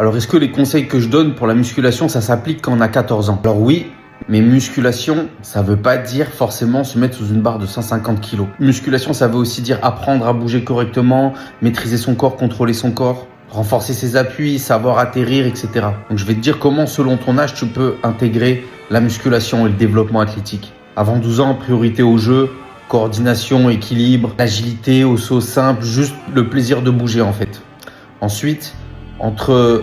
Alors, est-ce que les conseils que je donne pour la musculation, ça s'applique quand on a 14 ans? Alors oui, mais musculation, ça veut pas dire forcément se mettre sous une barre de 150 kilos. Musculation, ça veut aussi dire apprendre à bouger correctement, maîtriser son corps, contrôler son corps, renforcer ses appuis, savoir atterrir, etc. Donc je vais te dire comment, selon ton âge, tu peux intégrer la musculation et le développement athlétique. Avant 12 ans, priorité au jeu, coordination, équilibre, agilité, au saut simple, juste le plaisir de bouger en fait. Ensuite, entre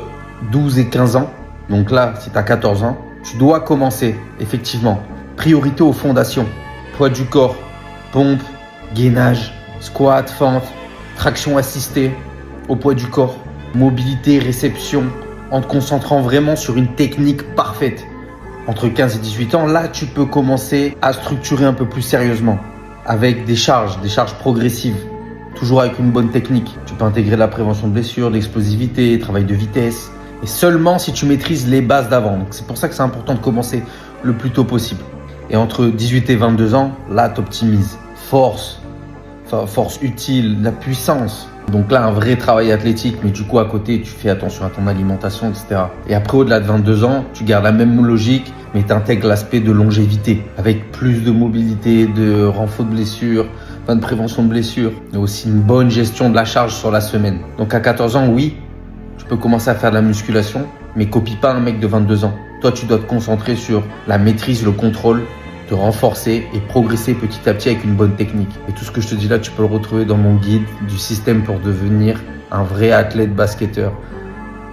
12 et 15 ans, donc là, si tu as 14 ans, tu dois commencer, effectivement. Priorité aux fondations. Poids du corps, pompe, gainage, squat, fente, traction assistée au poids du corps, mobilité, réception, en te concentrant vraiment sur une technique parfaite. Entre 15 et 18 ans, là, tu peux commencer à structurer un peu plus sérieusement, avec des charges progressives, toujours avec une bonne technique. Tu peux intégrer la prévention de blessures, l'explosivité, travail de vitesse, et seulement si tu maîtrises les bases d'avant. Donc c'est pour ça que c'est important de commencer le plus tôt possible. Et entre 18 et 22 ans, là, tu optimises. Force utile, la puissance. Donc là, un vrai travail athlétique, mais du coup, à côté, tu fais attention à ton alimentation, etc. Et après, au-delà de 22 ans, tu gardes la même logique, mais tu intègres l'aspect de longévité, avec plus de mobilité, de renfort de blessures, de prévention de blessures, et aussi une bonne gestion de la charge sur la semaine. Donc à 14 ans, oui, tu peux commencer à faire de la musculation, mais copie pas un mec de 22 ans. Toi, tu dois te concentrer sur la maîtrise, le contrôle, te renforcer et progresser petit à petit avec une bonne technique. Et tout ce que je te dis là, tu peux le retrouver dans mon guide du système pour devenir un vrai athlète basketteur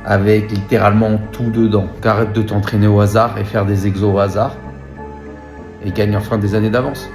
avec littéralement tout dedans. Arrête de t'entraîner au hasard et faire des exos au hasard et gagne enfin des années d'avance.